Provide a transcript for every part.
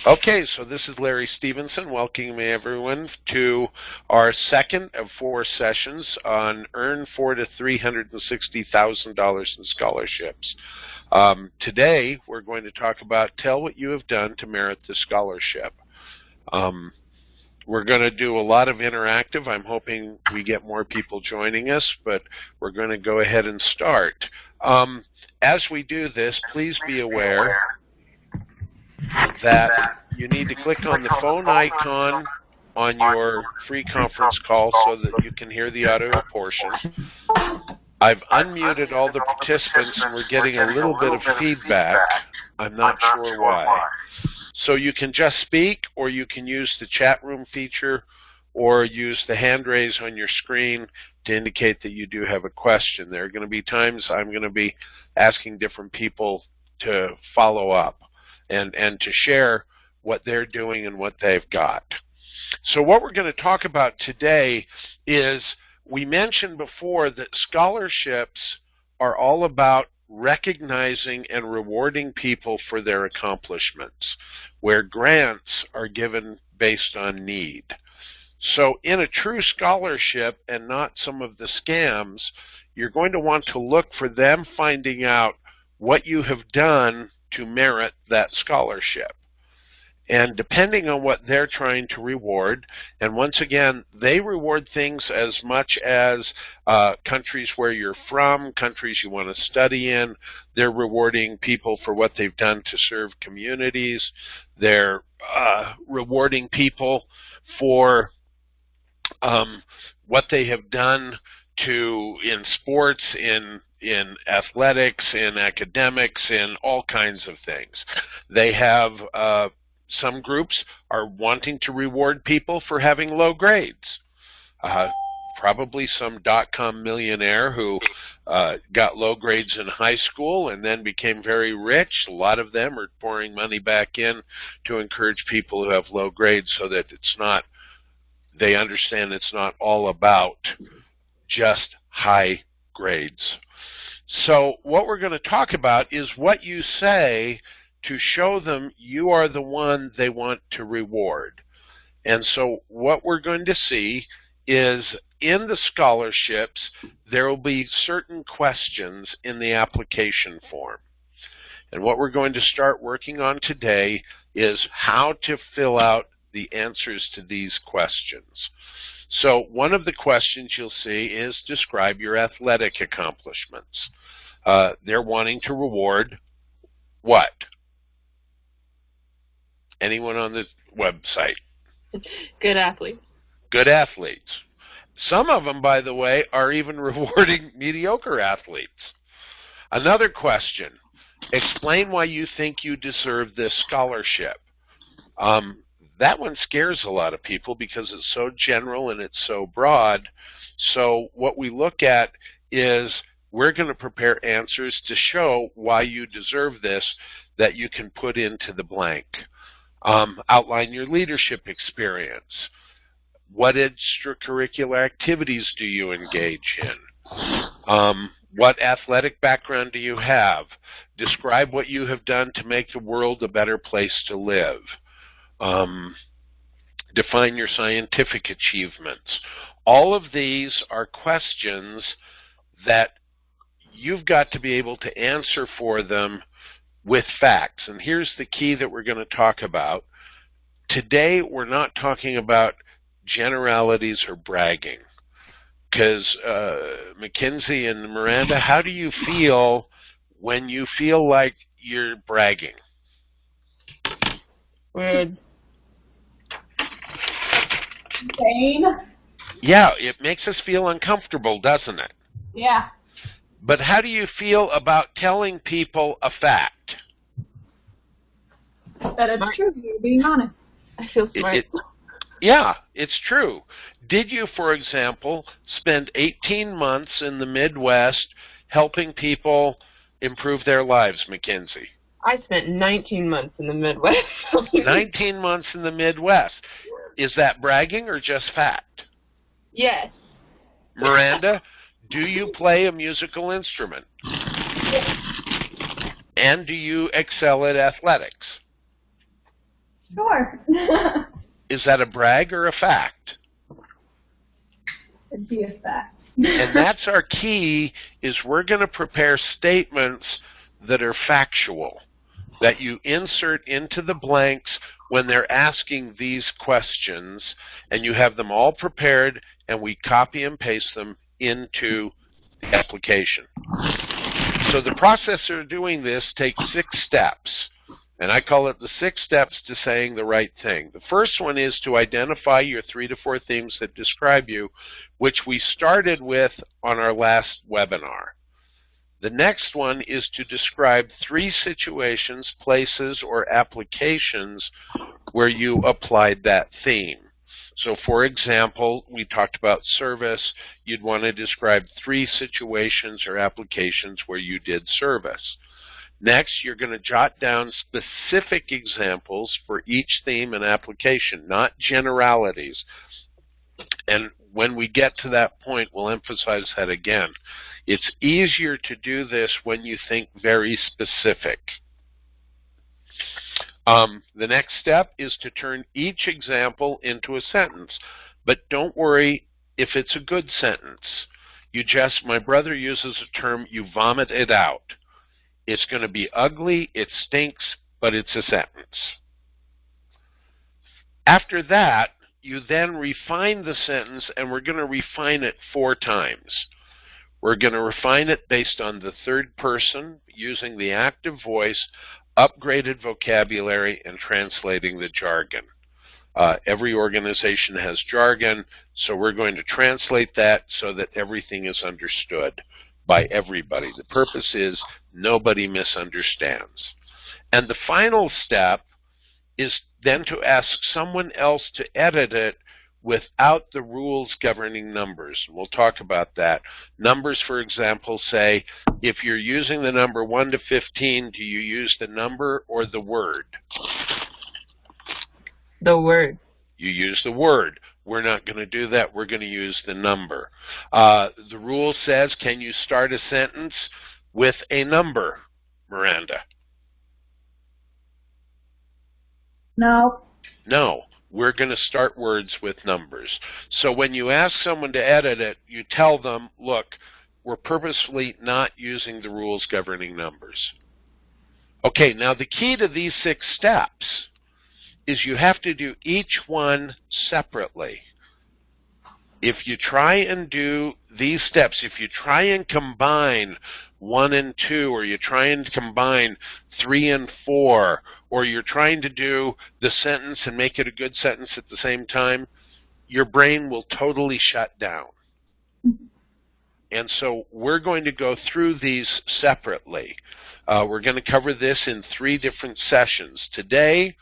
Okay, so this is Larry Stevenson welcoming everyone to our second of 4 sessions on Earn $400,000 to $360,000 in scholarships. Today, we're going to talk about tell what you have done to merit the scholarship. We're going to do a lot of interactive. I'm hoping we get more people joining us, but we're going to go ahead and start. As we do this, please be aware that you need to click on the phone icon on your free conference call so that you can hear the audio portion. I've unmuted all the participants and we're getting a little bit of feedback. I'm not sure why. So you can just speak, or you can use the chat room feature, or use the hand raise on your screen to indicate that you do have a question. There are going to be times I'm going to be asking different people to follow up and to share what they're doing and what they've got. So what we're going to talk about today is, we mentioned before that scholarships are all about recognizing and rewarding people for their accomplishments, where grants are given based on need. So in a true scholarship, and not some of the scams, you're going to want to look for them finding out what you have done to merit that scholarship. And depending on what they're trying to reward, and once again, they reward things as much as countries where you're from, countries you want to study in. They're rewarding people for what they've done to serve communities. They're rewarding people for what they have done in sports, in athletics, in academics, in all kinds of things. They have some groups are wanting to reward people for having low grades. Probably some dot-com millionaire who got low grades in high school and then became very rich. A lot of them are pouring money back in to encourage people who have low grades so that they understand it's not all about just high grades. So what we're going to talk about is what you say to show them you are the one they want to reward. And so what we're going to see is, in the scholarships, there will be certain questions in the application form. And what we're going to start working on today is how to fill out the answers to these questions. So one of the questions you'll see is, describe your athletic accomplishments. They're wanting to reward what? Anyone on the website? Good athletes. Good athletes. Some of them, by the way, are even rewarding mediocre athletes. Another question, explain why you think you deserve this scholarship. That one scares a lot of people because it's so general and it's so broad. So what we look at is, we're going to prepare answers to show why you deserve this that you can put into the blank. Outline your leadership experience. What extracurricular activities do you engage in? What athletic background do you have? Describe what you have done to make the world a better place to live. Define your scientific achievements. All of these are questions that you've got to be able to answer for them with facts. And here's the key that we're going to talk about. Today, we're not talking about generalities or bragging. Because Mackenzie and Miranda, how do you feel when you feel like you're bragging? Weird. Pain. Yeah, it makes us feel uncomfortable, doesn't it? Yeah. But how do you feel about telling people a fact? That it's true. You're being honest. I feel smart. Yeah, it's true. Did you, for example, spend 18 months in the Midwest helping people improve their lives, Mackenzie? I spent 19 months in the Midwest. 19 months in the Midwest. Is that bragging or just fact? Yes. Miranda, do you play a musical instrument? Yes. And do you excel at athletics? Sure. Is that a brag or a fact? It'd be a fact. And that's our key, is we're going to prepare statements that are factual, that you insert into the blanks when they're asking these questions, and you have them all prepared, and we copy and paste them into the application. So the process of doing this takes 6 steps, and I call it the 6 steps to saying the right thing. The first one is to identify your 3 to 4 themes that describe you, which we started with on our last webinar. The next one is to describe 3 situations, places, or applications where you applied that theme. So for example, we talked about service. You'd want to describe 3 situations or applications where you did service. Next, you're going to jot down specific examples for each theme and application, not generalities. And when we get to that point, we'll emphasize that again. It's easier to do this when you think very specific. The next step is to turn each example into a sentence. But don't worry if it's a good sentence. You just, my brother uses a term, you vomit it out. It's going to be ugly, it stinks, but it's a sentence. After that, you then refine the sentence, and we're going to refine it 4 times. We're going to refine it based on the third person, using the active voice, upgraded vocabulary, and translating the jargon. Every organization has jargon, so we're going to translate that so that everything is understood by everybody. The purpose is nobody misunderstands. And the final step is then to ask someone else to edit it without the rules governing numbers. We'll talk about that. Numbers, for example, say, if you're using the number 1 to 15, do you use the number or the word? The word. You use the word. We're not going to do that. We're going to use the number. The rule says, can you start a sentence with a number, Miranda? No. No. We're going to start words with numbers. So when you ask someone to edit it, you tell them, look, we're purposefully not using the rules governing numbers. Okay, now the key to these 6 steps is you have to do each one separately. If you try and do these steps, if you try and combine 1 and 2, or you try and combine 3 and 4, or you're trying to do the sentence and make it a good sentence at the same time, your brain will totally shut down. And so we're going to go through these separately. We're going to cover this in 3 different sessions. Today,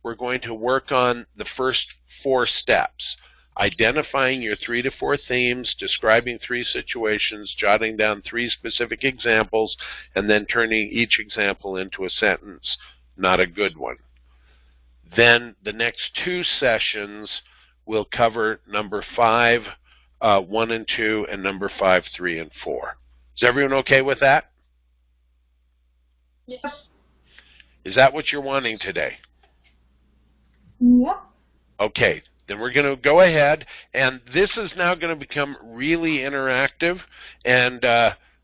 we're going to work on the first 4 steps. Identifying your 3 to 4 themes, describing 3 situations, jotting down 3 specific examples, and then turning each example into a sentence, not a good one. Then the next 2 sessions will cover number 5, 1 and 2, and number 5, 3, and 4. Is everyone okay with that? Yes. Is that what you're wanting today? Yeah. Okay. Then we're going to go ahead, and this is now going to become really interactive, and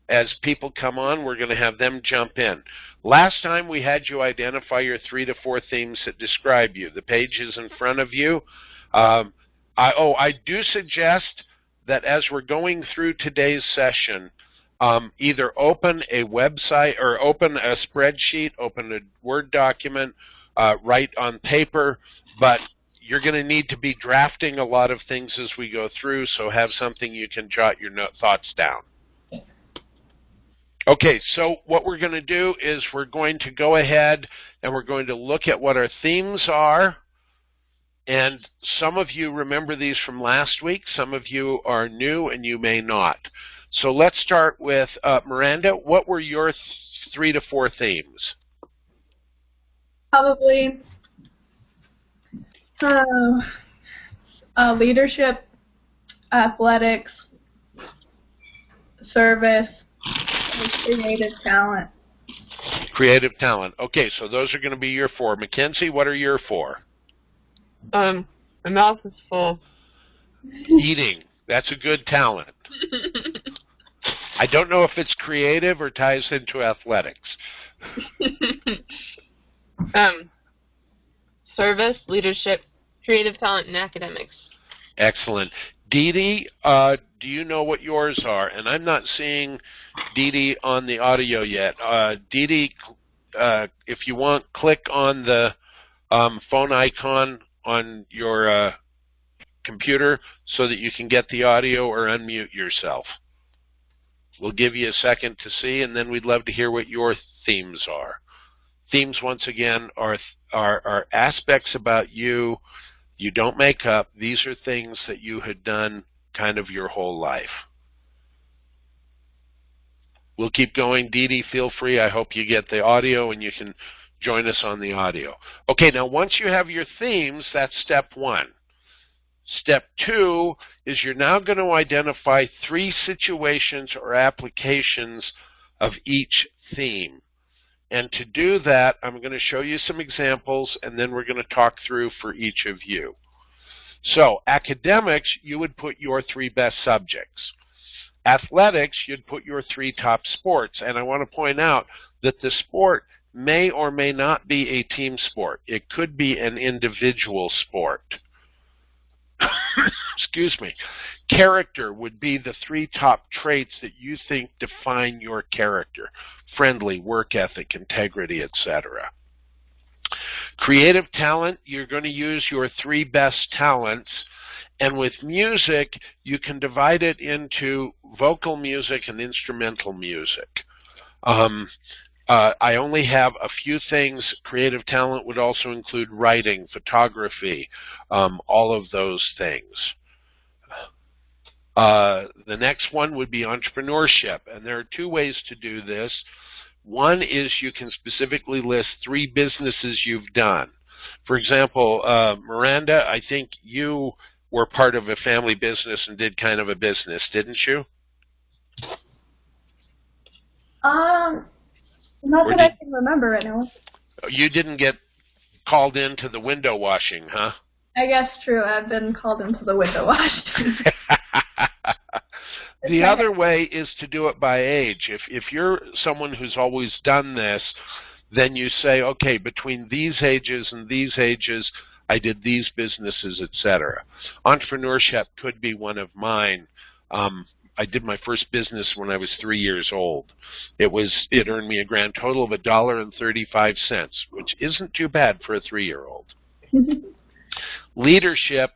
as people come on, we're going to have them jump in. Last time we had you identify your 3 to 4 themes that describe you. The page is in front of you. I do suggest that as we're going through today's session, either open a website or open a spreadsheet, open a Word document, write on paper, but you're going to need to be drafting a lot of things as we go through, so have something you can jot your thoughts down. Okay, so what we're going to do is we're going to go ahead and we're going to look at what our themes are. And some of you remember these from last week. Some of you are new and you may not. So let's start with Miranda. What were your 3 to 4 themes? Probably leadership, athletics, service, and creative talent. Creative talent. Okay, so those are going to be your 4. Mackenzie, what are your 4? My mouth is full. Eating. That's a good talent. I don't know if it's creative or ties into athletics. Service, leadership, creative talent, and academics. Excellent. Dee Dee, do you know what yours are? And I'm not seeing Dee Dee on the audio yet. Dee Dee, if you want, click on the phone icon on your computer so that you can get the audio, or unmute yourself. We'll give you a second to see, and then we'd love to hear what your themes are. Themes, once again, are aspects about you don't make up. These are things that you had done kind of your whole life. We'll keep going. Dee Dee, feel free. I hope you get the audio and you can join us on the audio. Okay, now once you have your themes, that's step one. Step two is you're now going to identify 3 situations or applications of each theme. And to do that, I'm going to show you some examples, and then we're going to talk through for each of you. So, academics, you would put your 3 best subjects. Athletics, you'd put your 3 top sports. And I want to point out that the sport may or may not be a team sport. It could be an individual sport. Excuse me. Character would be the 3 top traits that you think define your character: friendly, work ethic, integrity, etc. Creative talent, you're going to use your 3 best talents. And with music, you can divide it into vocal music and instrumental music. I only have a few things. Creative talent would also include writing, photography, all of those things. The next one would be entrepreneurship, and there are 2 ways to do this. One is you can specifically list 3 businesses you've done. For example, Miranda, I think you were part of a family business and did kind of a business, didn't you? Not that I can remember right now. You didn't get called into the window washing, huh? I guess true. I've been called into the window washing. The other way is to do it by age. If you're someone who's always done this, then you say, okay, between these ages and these ages, I did these businesses, etc. Entrepreneurship could be one of mine. I did my first business when I was 3 years old. It earned me a grand total of $1.35, which isn't too bad for a 3-year-old. Leadership,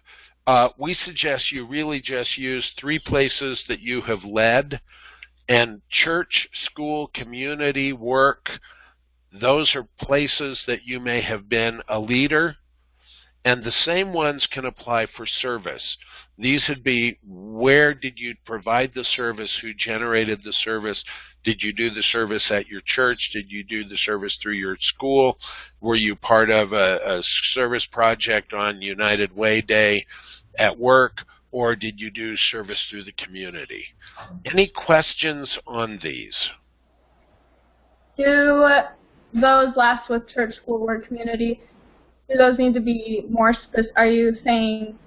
we suggest you really just use 3 places that you have led, and church, school, community, work, those are places that you may have been a leader. And the same ones can apply for service. These would be, where did you provide the service? Who generated the service? Did you do the service at your church? Did you do the service through your school? Were you part of a service project on United Way Day at work? Or did you do service through the community? Any questions on these? Do those last with church, school, work, community, do those need to be more specific? Are you saying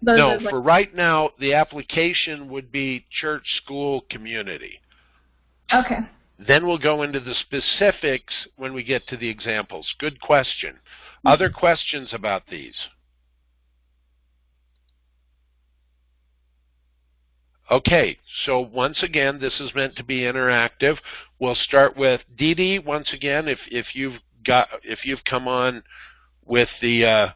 those? No, for right now, the application would be church, school, community. Okay. Then we'll go into the specifics when we get to the examples. Good question. Other questions about these? Okay, so once again, this is meant to be interactive. We'll start with Dee Dee. Once again, if you've come on with the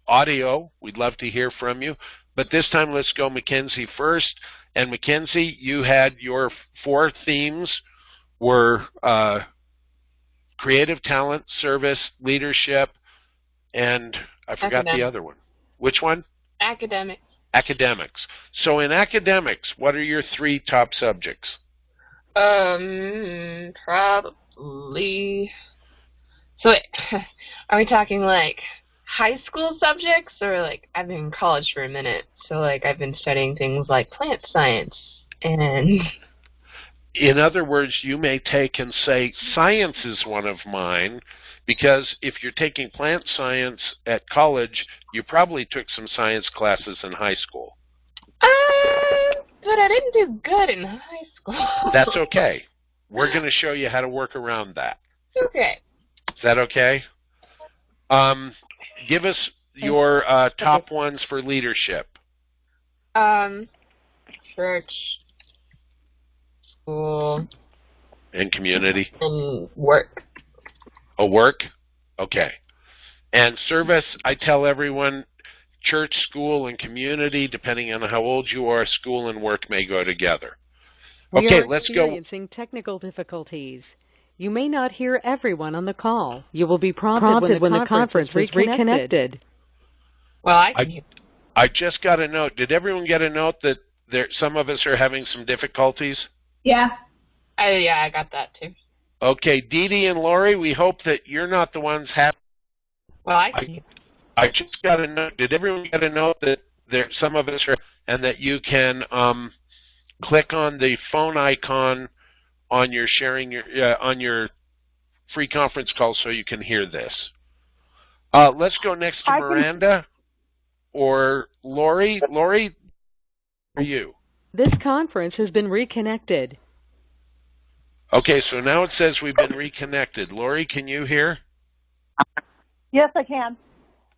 audio, we'd love to hear from you. But this time, let's go Mackenzie first. And Mackenzie, you had your 4 themes were creative talent, service, leadership, and I forgot the other one. Which one? Academics. Academics. So in academics, what are your 3 top subjects? Probably. So, are we talking like high school subjects, or like I've been in college for a minute, so like I've been studying things like plant science and. In other words, you may take and say, science is one of mine, because if you're taking plant science at college, you probably took some science classes in high school. But I didn't do good in high school. That's okay. We're going to show you how to work around that. Okay. Is that okay? Give us your top ones for leadership. Church, school, and community. and work. Oh, work? Okay. And service, I tell everyone, church, school, and community, depending on how old you are, school and work may go together. Okay, let's go. We are experiencing technical difficulties. You may not hear everyone on the call. You will be prompted when the conference is reconnected. Well, I can. I just got a note. Did everyone get a note that some of us are having some difficulties? Yeah. Yeah, I got that too. Okay, Dee Dee and Lori, we hope that you're not the ones having. Well, I can. I just got a note. Did everyone get a note that some of us are, and that you can click on the phone icon on your on your free conference call so you can hear this. Let's go next to Miranda or Lori. Lori, are you? This conference has been reconnected. Okay, so now it says we've been reconnected. Lori, can you hear? Yes, I can.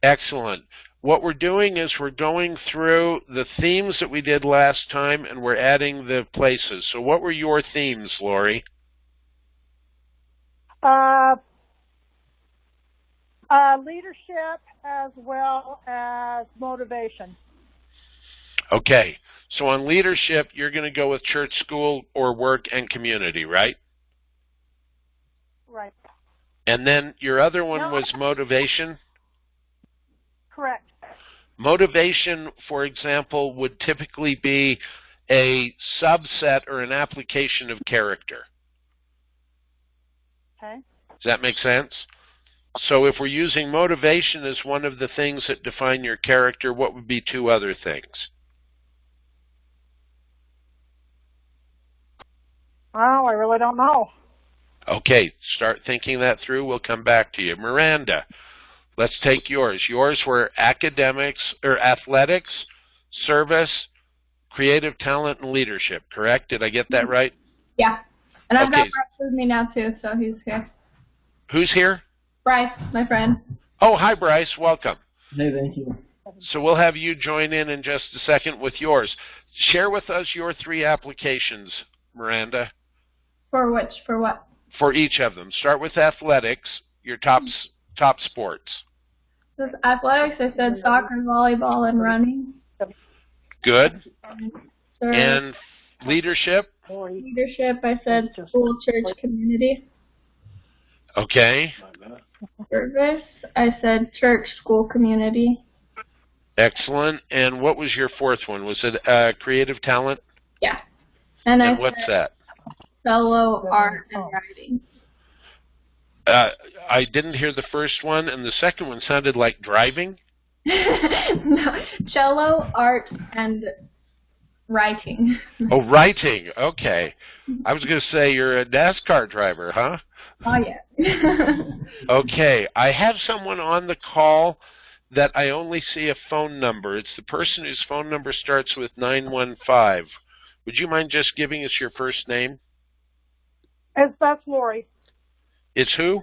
Excellent. What we're doing is we're going through the themes that we did last time, and we're adding the places. So what were your themes, Lori? Leadership as well as motivation. Okay. So on leadership, you're going to go with church, school, or work and community, right? Right. And then your other one was motivation? Correct. Motivation, for example, would typically be a subset or an application of character. Okay. Does that make sense? So if we're using motivation as one of the things that define your character, what would be two other things? Well, I really don't know. Okay, start thinking that through. We'll come back to you. Miranda, let's take yours. Yours were academics or athletics, service, creative talent, and leadership, correct? Did I get that right? Yeah. And I've got Okay. Bryce with me now, too, so he's here. Who's here? Bryce, my friend. Oh, hi, Bryce. Welcome. Hey, thank you. So we'll have you join in just a second with yours. Share with us your three applications, Miranda. For which? For what? For each of them. Start with athletics, your top sports. This athletics, I said soccer, volleyball, and running. Good. Service, And leadership? leadership, I said school, church, community. Okay. Service, I said church, school, community. Excellent. And what was your fourth one? Was it creative talent? Yeah. And I what's said that? solo, art, and writing. I didn't hear the first one, and the second one sounded like driving. No, cello, art, and writing. Oh, writing. Okay. I was going to say you're a NASCAR driver, huh? Oh, yeah. Okay. I have someone on the call that I only see a phone number. It's the person whose phone number starts with 915. Would you mind just giving us your first name? That's Lori. It's who?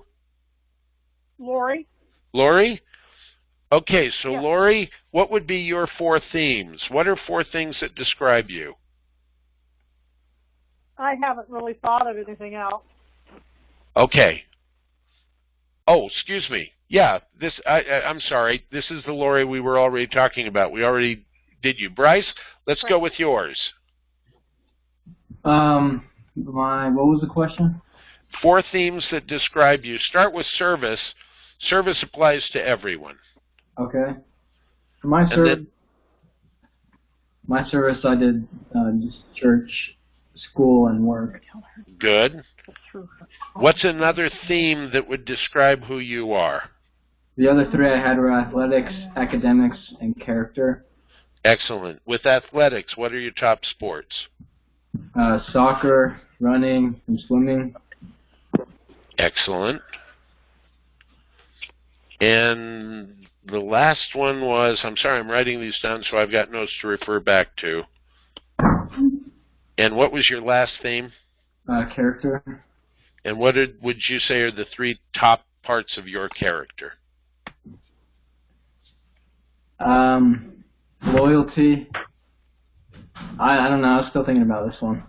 Lori? Lori? Okay, so Yeah. Lori, what would be your four themes? What are four things that describe you? I haven't really thought of anything else. Okay. Oh, excuse me. Yeah, I'm sorry. This is the Lori we were already talking about. We already did you. Bryce, let's go with yours. What was the question? Four themes that describe you. Start with service. Service applies to everyone. Okay. For my service, I did just church, school, and work. Good. What's another theme that would describe who you are? The other three I had were athletics, academics, and character. Excellent. With athletics, what are your top sports? Soccer, running, and swimming. Excellent. And the last one was, I'm sorry, I'm writing these down so I've got notes to refer back to. And what was your last theme? Character. And what would you say are the 3 top parts of your character? Loyalty. I don't know. I was still thinking about this one.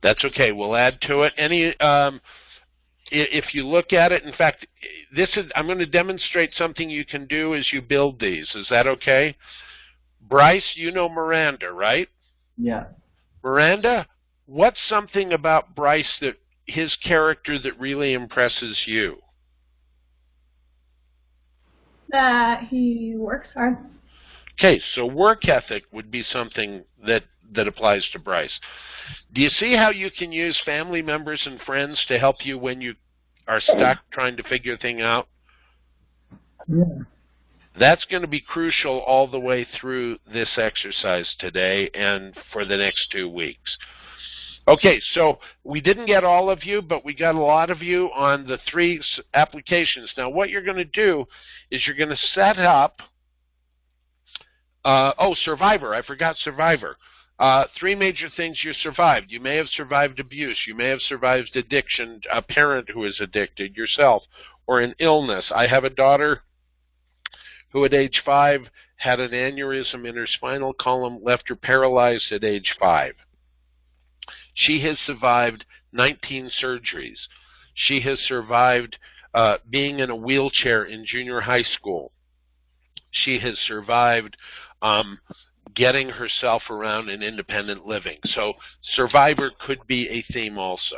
That's okay. We'll add to it. If you look at it, in fact, I'm going to demonstrate something you can do as you build these. Is that okay? Bryce, you know Miranda, right? Yeah. Miranda, what's something about Bryce, his character, that really impresses you? That he works hard. Okay, so work ethic would be something that applies to Bryce. Do you see how you can use family members and friends to help you when you are stuck trying to figure things out? Yeah. That's going to be crucial all the way through this exercise today and for the next 2 weeks. Okay, so we didn't get all of you, but we got a lot of you on the 3 applications. Now, what you're going to do is you're going to set up Survivor. I forgot Survivor. 3 major things you survived. You may have survived abuse. You may have survived addiction, a parent who is addicted, yourself, or an illness. I have a daughter who at age 5 had an aneurysm in her spinal column, left her paralyzed at age 5. She has survived 19 surgeries. She has survived being in a wheelchair in junior high school. She has survived getting herself around in independent living. So Survivor could be a theme also.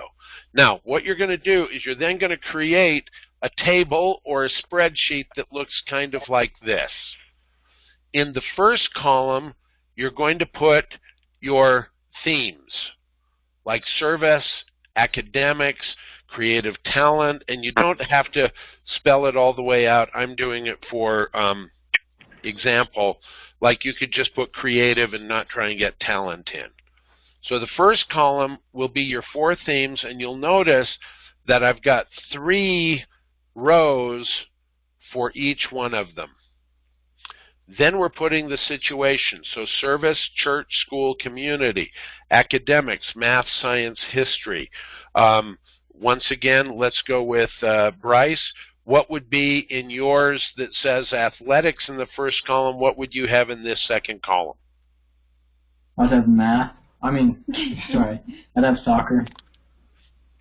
Now, what you're going to do is you're then going to create a table or a spreadsheet that looks kind of like this. In the first column, you're going to put your themes, like service, academics, creative talent, and you don't have to spell it all the way out. I'm doing it for example. Like you could just put creative and not try and get talent in. So the first column will be your 4 themes, and you'll notice that I've got 3 rows for each one of them. Then we're putting the situation. So service, church, school, community, academics, math, science, history. Once again, let's go with Bryce. What would be in yours that says athletics in the first column? What would you have in this second column? I'd have math. Sorry. I'd have soccer.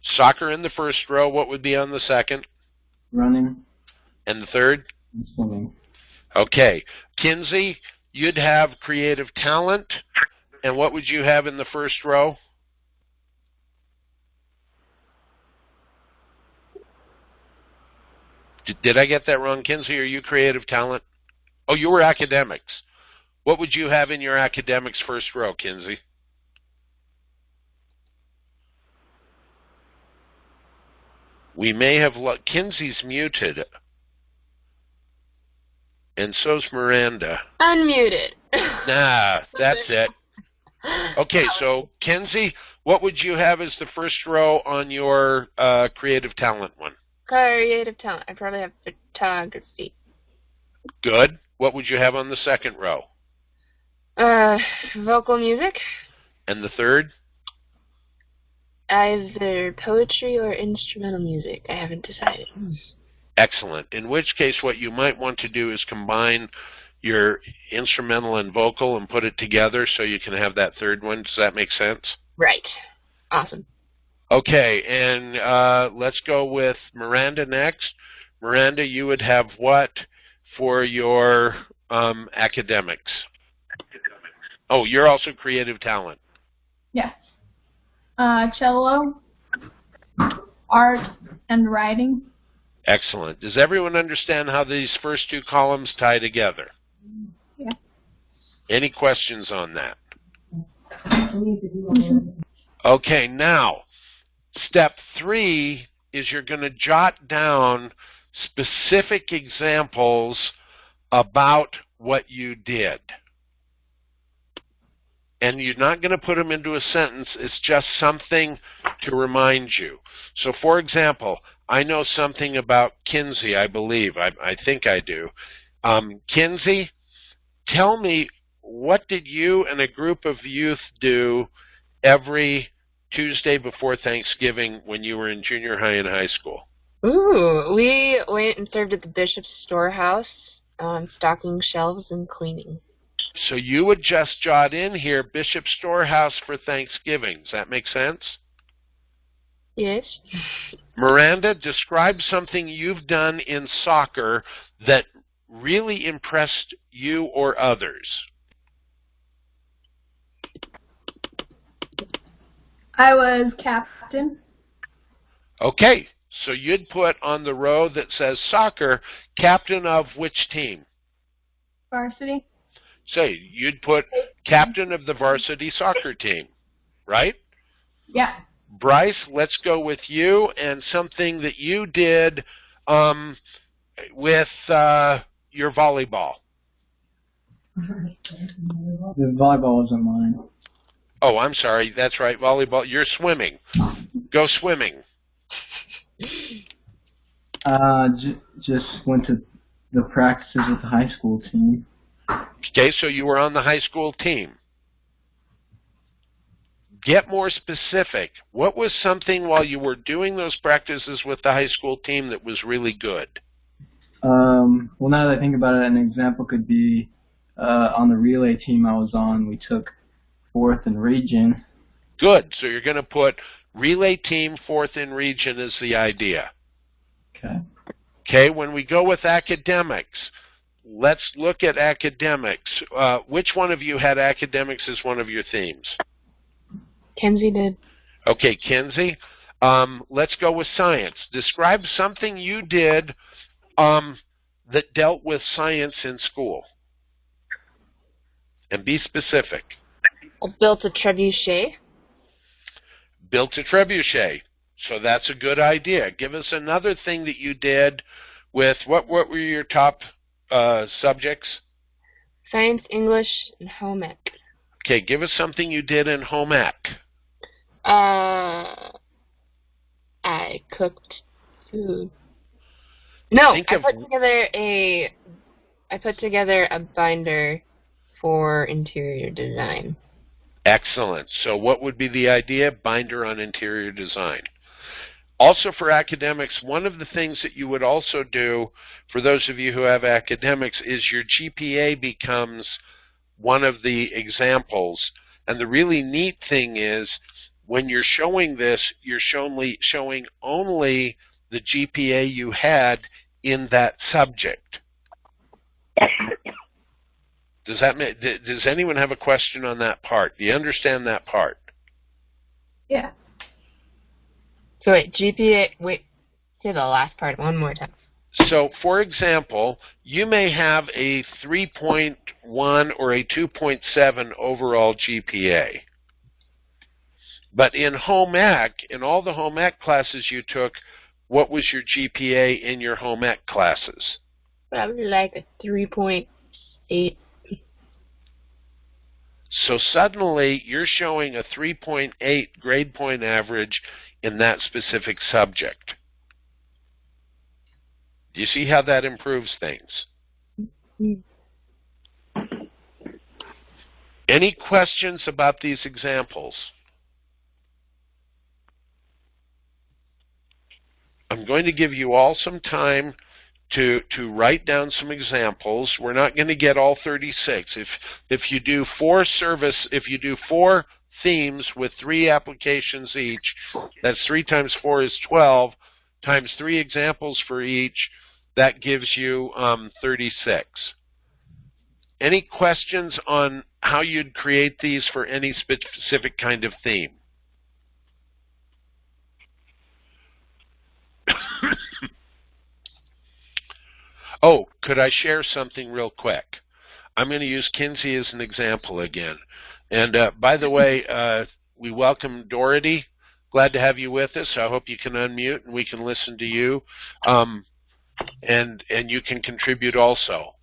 Soccer in the first row. What would be on the second? Running. And the third? And swimming. Okay. Kinsey, you'd have creative talent. And what would you have in the first row? Did I get that wrong, Kinsey? Are you creative talent? Oh, you were academics. What would you have in your academics first row, Kinsey? We may have... Kinsey's muted. And so's Miranda. Unmuted. Nah, that's it. Okay, so Kinsey, what would you have as the first row on your creative talent one? Creative talent. I probably have photography. Good. What would you have on the second row? Vocal music. And the third? Either poetry or instrumental music. I haven't decided. Excellent. In which case, what you might want to do is combine your instrumental and vocal and put it together so you can have that third one. Does that make sense? Right. Awesome. Okay, and let's go with Miranda next. Miranda, you would have what for your academics? Oh, you're also creative talent. Yes. Cello, art, and writing. Excellent. Does everyone understand how these first 2 columns tie together? Yeah. Any questions on that? Okay, now, step 3 is you're going to jot down specific examples about what you did. and you're not going to put them into a sentence. It's just something to remind you. So, for example, I know something about Kinsey, I believe. I think I do. Kinsey, tell me, what did you and a group of youth do every Tuesday before Thanksgiving when you were in junior high and high school? Ooh, we went and served at the Bishop's Storehouse, stocking shelves and cleaning. So you would just jot in here, Bishop's Storehouse for Thanksgiving. Does that make sense? Yes. Miranda, describe something you've done in soccer that really impressed you or others. I was captain. Okay, so you'd put on the row that says soccer, captain of which team? Varsity. Say, you'd put captain of the varsity soccer team, right? Yeah. Bryce, let's go with you and something that you did with your volleyball. The volleyball wasn't mine. Oh, I'm sorry. That's right, volleyball. You're swimming. Go swimming. Just went to the practices with the high school team. Okay, so you were on the high school team. Get more specific. What was something while you were doing those practices with the high school team that was really good? Well, now that I think about it, an example could be on the relay team I was on, we took 4th in region. Good. So you're going to put relay team 4th in region as the idea. Okay. Okay, when we go with academics, let's look at academics. Which one of you had academics as one of your themes? Kenzie did. Okay, Kenzie. Let's go with science. Describe something you did that dealt with science in school. And be specific. I built a trebuchet. Built a trebuchet. So that's a good idea. Give us another thing that you did with, what were your top subjects? Science, English, and home ec. Okay, give us something you did in home ec. I cooked food. No, I put together a binder for interior design. Excellent. So what would be the idea? Binder on interior design. Also for academics, one of the things that you would also do, for those of you who have academics, is your GPA becomes one of the examples. And the really neat thing is, when you're showing this, you're showing only the GPA you had in that subject. Does anyone have a question on that part? Do you understand that part? Yeah. So wait, GPA, say the last part one more time. So, for example, you may have a 3.1 or a 2.7 overall GPA. But in home ec, in all the home ec classes you took, what was your GPA in your home ec classes? Probably like a 3.8. So suddenly you're showing a 3.8 grade point average in that specific subject. Do you see how that improves things? Any questions about these examples? I'm going to give you all some time to write down some examples. We're not going to get all 36. If you do 4 themes with 3 applications each, that's 3 times 4 is 12, times 3 examples for each, that gives you 36. Any questions on how you'd create these for any specific kind of theme? Oh, could I share something real quick? I'm going to use Kinsey as an example again. And by the way, we welcome Dorothy. Glad to have you with us. I hope you can unmute and we can listen to you. And you can contribute also.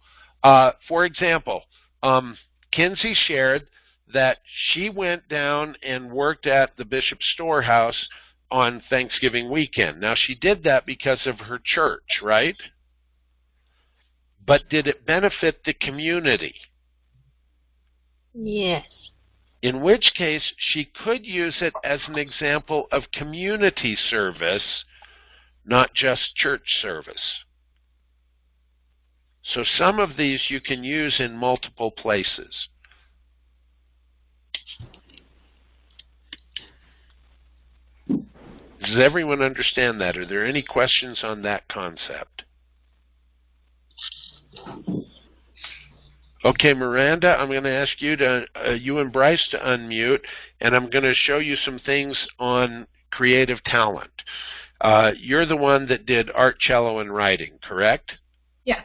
For example, Kinsey shared that she went down and worked at the Bishop's Storehouse on Thanksgiving weekend. Now, she did that because of her church, right? But did it benefit the community? Yes. In which case, she could use it as an example of community service, not just church service. So some of these you can use in multiple places. Does everyone understand that? Are there any questions on that concept? Okay, Miranda, I'm going to ask you you and Bryce to unmute, and I'm going to show you some things on creative talent. You're the one that did art, cello, and writing, correct? Yeah.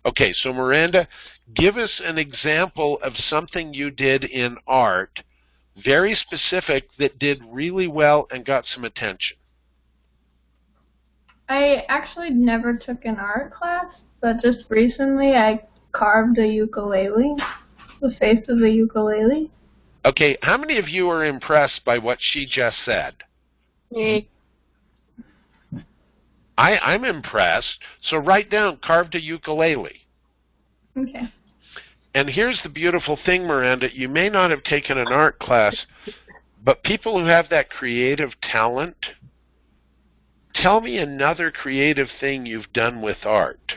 Okay, so Miranda, give us an example of something you did in art, very specific, that did really well and got some attention. I actually never took an art class, but just recently I carved a ukulele, the face of the ukulele. Okay, how many of you are impressed by what she just said? Me. I'm impressed. So write down, carved a ukulele. Okay. And here's the beautiful thing, Miranda. You may not have taken an art class, but people who have that creative talent, tell me another creative thing you've done with art.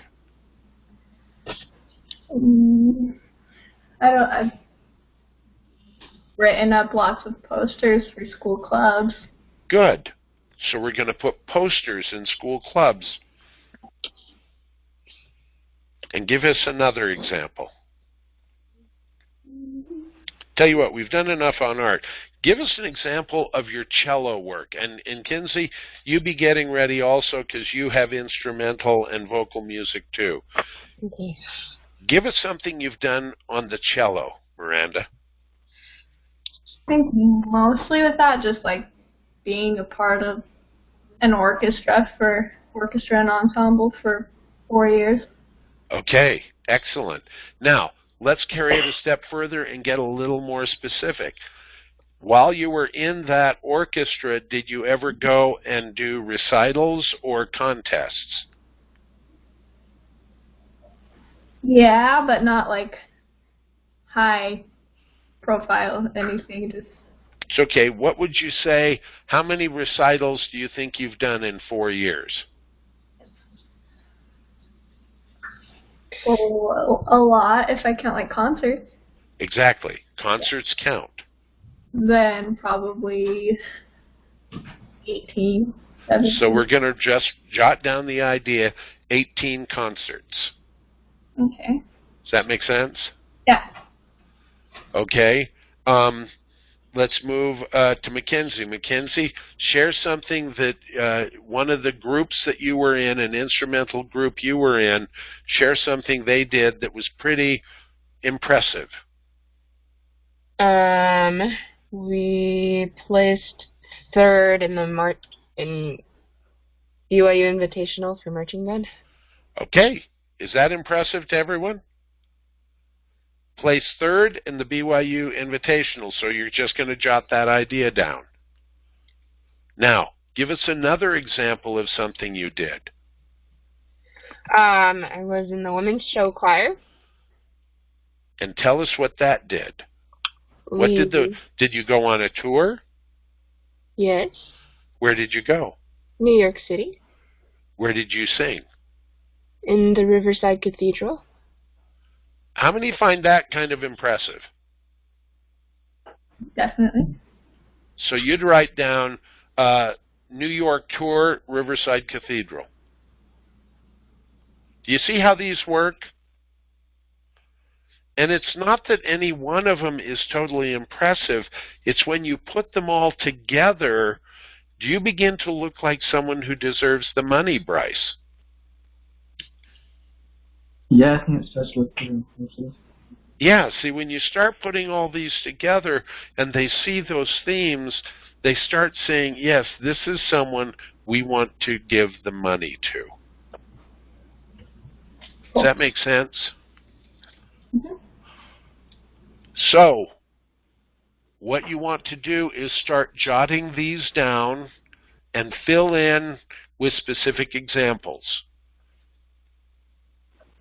I've written up lots of posters for school clubs. Good. So we're going to put posters in school clubs. And give us another example. Tell you what, we've done enough on art. Give us an example of your cello work. And Kinsey, you be getting ready also because you have instrumental and vocal music too. Okay. Give us something you've done on the cello, Miranda. I think mostly with that, just like being a part of an orchestra and ensemble for 4 years. Okay, excellent. Now, let's carry it a step further and get a little more specific. While you were in that orchestra, did you ever go and do recitals or contests? Yeah, but not like high profile anything. Just It's okay. What would you say, how many recitals do you think you've done in 4 years? a lot if I count like concerts. Exactly. Concerts count. Then probably 18, 17. So we're going to just jot down the idea, 18 concerts. Okay. Does that make sense? Yeah. Okay. Let's move to Mackenzie. Mackenzie, share something that one of the groups that you were in, an instrumental group you were in, share something they did that was pretty impressive. We placed third in the in BYU Invitational for marching band. Okay. Is that impressive to everyone? Placed third in the BYU Invitational, so you're just going to jot that idea down. Now, give us another example of something you did. I was in the women's show choir. And tell us what that did. Did you go on a tour? Yes. Where did you go? New York City. Where did you sing? In the Riverside Cathedral. How many find that kind of impressive? Definitely. So you'd write down New York tour, Riverside Cathedral. Do you see how these work? And it's not that any one of them is totally impressive. It's when you put them all together, do you begin to look like someone who deserves the money, Bryce? Yeah, I think it starts with pretty impressive. Yeah, see, when you start putting all these together and they see those themes, they start saying, yes, this is someone we want to give the money to. Does that make sense? Mm-hmm. So, what you want to do is start jotting these down and fill in with specific examples.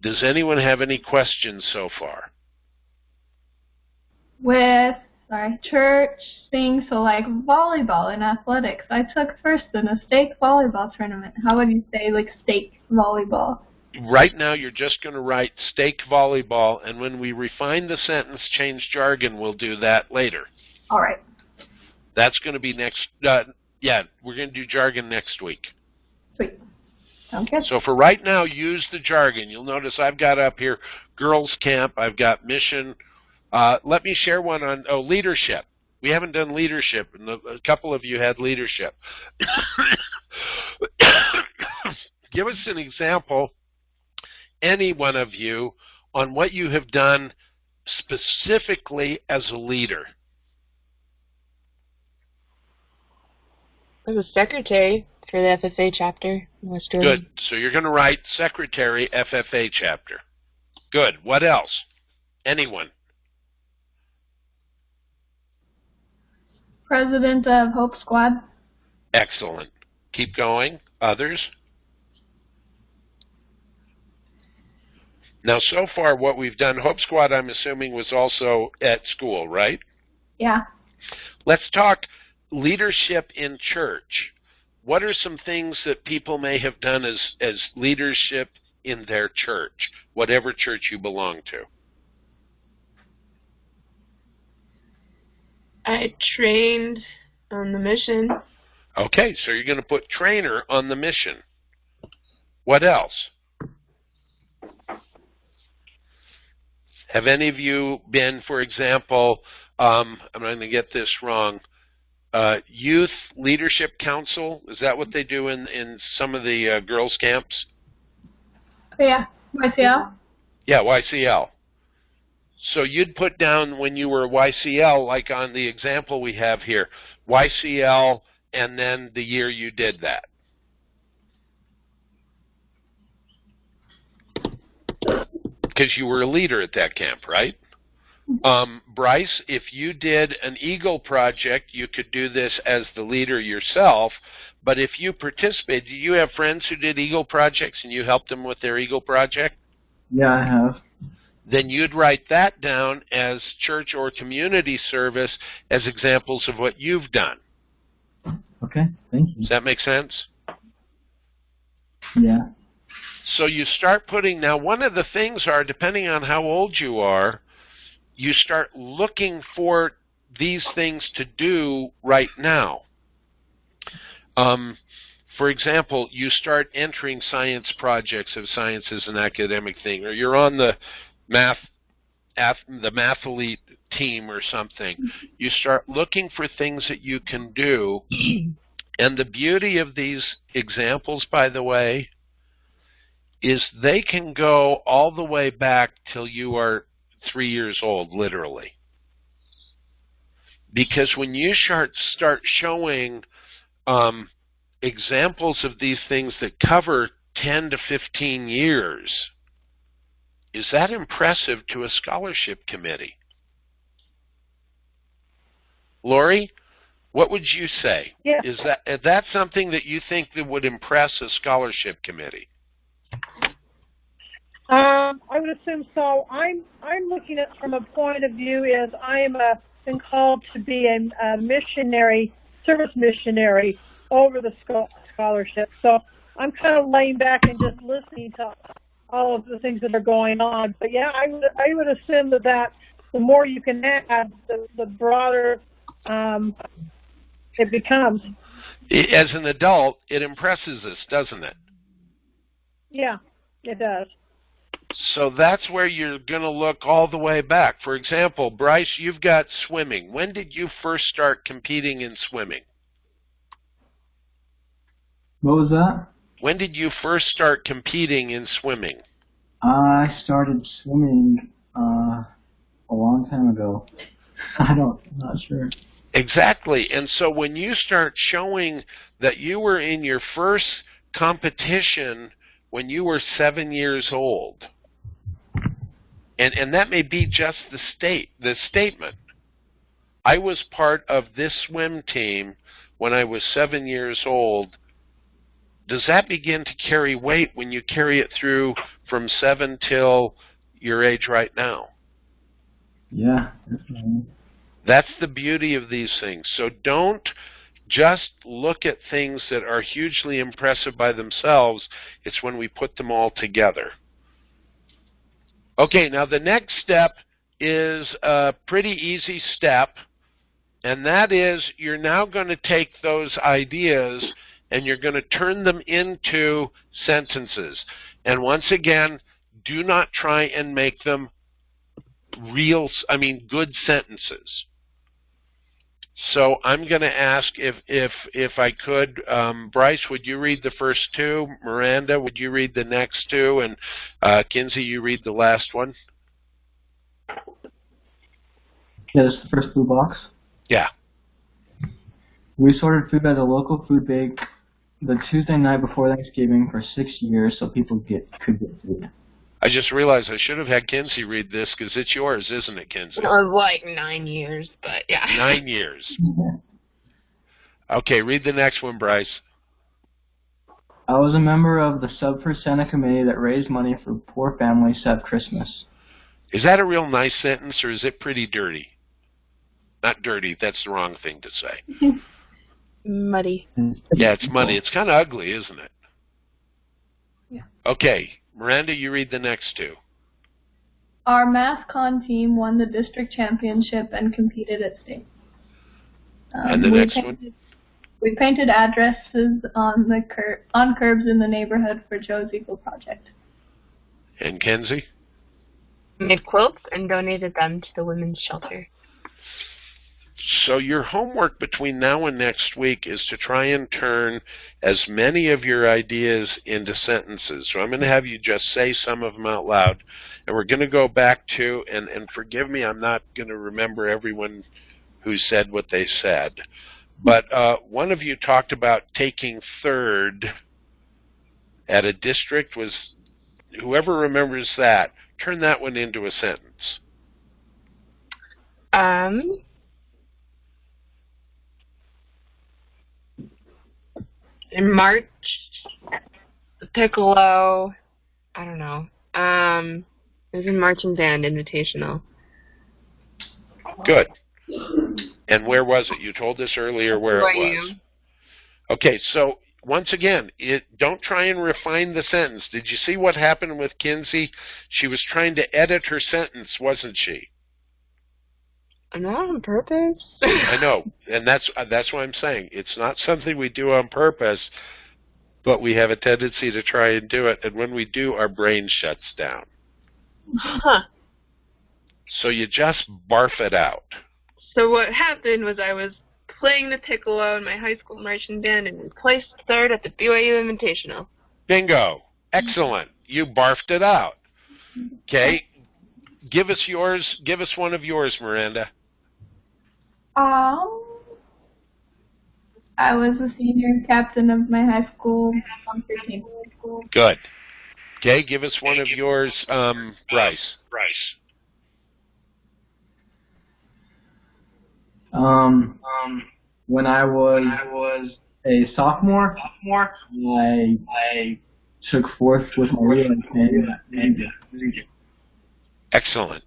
Does anyone have any questions so far? With church things, so like volleyball and athletics. I took first in a stake volleyball tournament. How would you say like stake volleyball? Right now you're just going to write stake volleyball, and when we refine the sentence, change jargon, we'll do that later. All right. That's going to be next, yeah, we're going to do jargon next week. Sweet. Sounds good. So for right now, use the jargon. You'll notice I've got up here girls camp, I've got mission. Let me share one on leadership. We haven't done leadership, and a couple of you had leadership. Give us an example, any one of you, on what you have done specifically as a leader. I was secretary for the FFA chapter in West Jordan. Good. So you're going to write secretary FFA chapter. Good. What else? Anyone? President of Hope Squad. Excellent. Keep going. Others? Now, so far what we've done, Hope Squad, I'm assuming, was also at school, right? Yeah. Let's talk leadership in church. What are some things that people may have done as leadership in their church, whatever church you belong to? I trained on the mission. Okay, so you're going to put trainer on the mission. What else? Have any of you been, for example, I'm going to get this wrong, Youth Leadership Council? Is that what they do in some of the girls' camps? Yeah, YCL. Yeah, YCL. So you'd put down when you were YCL, like on the example we have here, YCL, and then the year you did that. Because you were a leader at that camp, right? Bryce, if you did an Eagle project, you could do this as the leader yourself, but if you participated, do you have friends who did Eagle projects and you helped them with their Eagle project? Yeah, I have. Then you'd write that down as church or community service as examples of what you've done. Okay, thank you. Does that make sense? Yeah. So you start putting, now one of the things are, depending on how old you are, you start looking for these things to do right now. For example, you start entering science projects if science is an academic thing, or you're on the mathlete team or something. You start looking for things that you can do. And the beauty of these examples, by the way, is they can go all the way back till you are 3 years old, literally. Because when you start showing examples of these things that cover 10 to 15 years, is that impressive to a scholarship committee? Lori, what would you say? Yeah. Is that something that you think that would impress a scholarship committee? I would assume so. I'm looking at it from a point of view as I am been called to be a missionary, service missionary over the scholarship. So I'm kind of laying back and just listening to all of the things that are going on. But yeah, I would assume that the more you can add, the broader it becomes. As an adult, it impresses us, doesn't it? Yeah, it does. So that's where you're going to look all the way back. For example, Bryce, you've got swimming. When did you first start competing in swimming? What was that? When did you first start competing in swimming? I started swimming a long time ago. I'm not sure. Exactly. And so when you start showing that you were in your first competition when you were 7 years old, and that may be just the statement, I was part of this swim team when I was 7 years old. Does that begin to carry weight when you carry it through from 7 till your age right now? Yeah, definitely. That's the beauty of these things. So don't just look at things that are hugely impressive by themselves. It's when we put them all together. Okay, now the next step is a pretty easy step, and that is you're now going to take those ideas and you're going to turn them into sentences. And once again, do not try and make them good sentences. So I'm going to ask if I could, Bryce, would you read the first two? Miranda, would you read the next two? And Kinsey, you read the last one? Yeah, this is the first blue box. Yeah. We sorted food at a local food bank the Tuesday night before Thanksgiving for 6 years so people could get food. I just realized I should have had Kinsey read this because it's yours, isn't it, Kinsey? It was like 9 years, but yeah. 9 years. Okay, read the next one, Bryce. I was a member of the Sub for Santa committee that raised money for poor families at Christmas. Is that a real nice sentence, or is it pretty dirty? Not dirty, that's the wrong thing to say. Muddy. Yeah, it's muddy. It's kind of ugly, isn't it? Yeah. Okay, Miranda, you read the next two. Our math con team won the district championship and competed at state. And the next one? We painted addresses on curbs in the neighborhood for Joe's Eagle Project. And Kenzie? Made quilts and donated them to the women's shelter. So your homework between now and next week is to try and turn as many of your ideas into sentences. So I'm going to have you just say some of them out loud. And we're going to go back to, and forgive me, I'm not going to remember everyone who said what they said. But one of you talked about taking third at a district. Was whoever remembers that, turn that one into a sentence. In March, the Piccolo, I don't know. It was in marching band invitational. Good. And where was it? You told us earlier where it was. Okay, so once again, don't try and refine the sentence. Did you see what happened with Kinsey? She was trying to edit her sentence, wasn't she? Not on purpose. I know, and that's what I'm saying. It's not something we do on purpose, but we have a tendency to try and do it, and when we do, our brain shuts down. Huh. So you just barf it out. So what happened was I was playing the piccolo in my high school marching band and we placed third at the BYU Invitational. Bingo. Excellent. You barfed it out. Okay. Give us yours. Give us one of yours, Miranda. I was the senior captain of my high school team. Good. Okay, give us one of yours, Bryce. When I was a sophomore, I took fourth with my relay team. Excellent.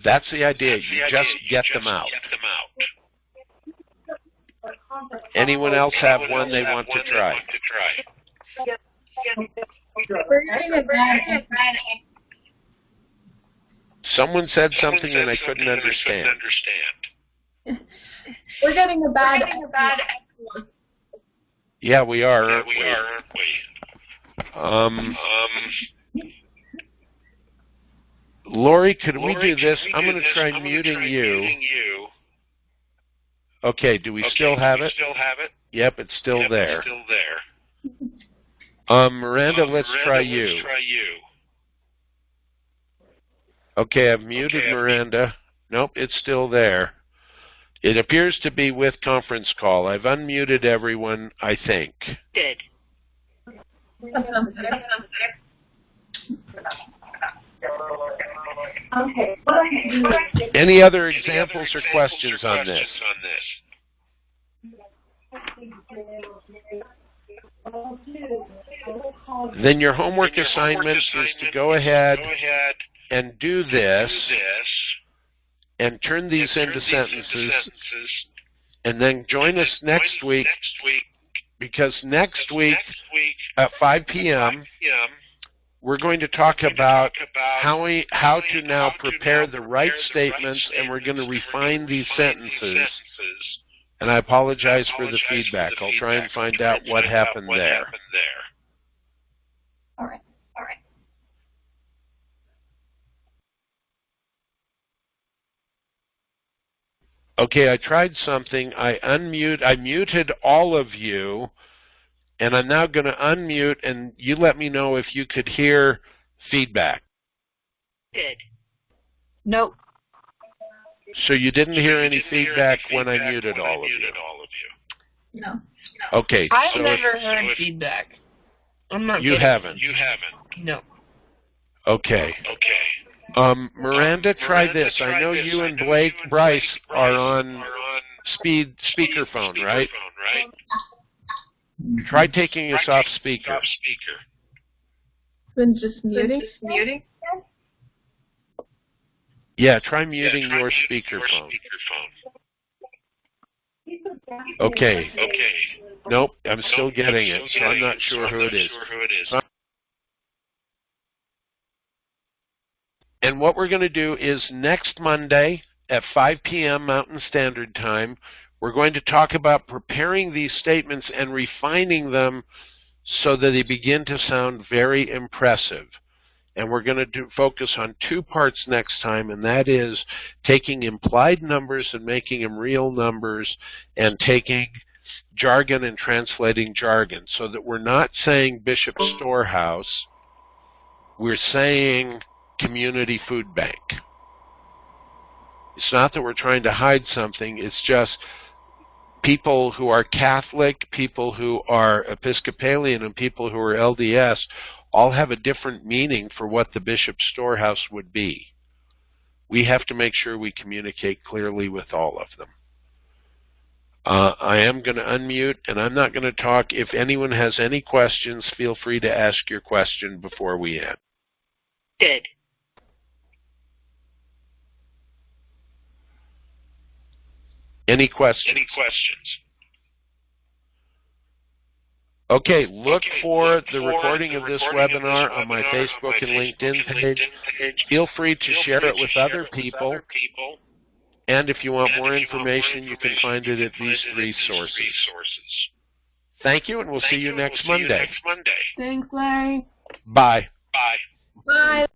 That's the idea. You just get them out. Anyone else have one they want to try? Someone said something and I couldn't understand. We're getting a bad. Yeah, we are, aren't we? Lori, could we do this? I'm going to try muting you. Okay, do we still have it? Yep, it's still there. Miranda, let's try you. Okay, I've muted Miranda. Nope, it's still there. It appears to be with conference call. I've unmuted everyone, I think. Good. Okay, what I Any other examples or questions on this? Then your homework assignment is to go ahead and do this and turn these into sentences, and then join us next week, because next week at 5 p.m. we're going to talk about how to now prepare the right statements, and we're going to refine these sentences. And I apologize for the feedback. I'll try and find out what happened there. All right. Okay, I tried something. I muted all of you, and I'm now going to unmute, and you let me know if you could hear feedback. Did. Nope. So you didn't hear any feedback when I muted all of you? No. Okay. I've never heard feedback. I'm not You haven't? No. Okay. Miranda, try this. I know you and Bryce are on speakerphone, right? Try taking us off speaker. Then just muting? Yeah, try muting your speakerphone. Okay. Nope, I'm still getting it, so I'm not sure who it is. And what we're going to do is next Monday at 5 p.m. Mountain Standard Time, we're going to talk about preparing these statements and refining them so that they begin to sound very impressive. And we're going to focus on two parts next time, and that is taking implied numbers and making them real numbers, and taking jargon and translating jargon, so that we're not saying Bishop Storehouse, we're saying community food bank. It's not that we're trying to hide something, it's just people who are Catholic, people who are Episcopalian, and people who are LDS all have a different meaning for what the Bishop Storehouse would be. We have to make sure we communicate clearly with all of them. I am going to unmute, and I'm not going to talk. If anyone has any questions, feel free to ask your question before we end. Did. Any questions? Okay, look for the recording of this webinar on my Facebook and LinkedIn page. Feel free to share it with other people. And if you want more information, you can find it at these three sources. Thank you, and we'll see you next Monday. Thanks, Larry. Bye. Bye.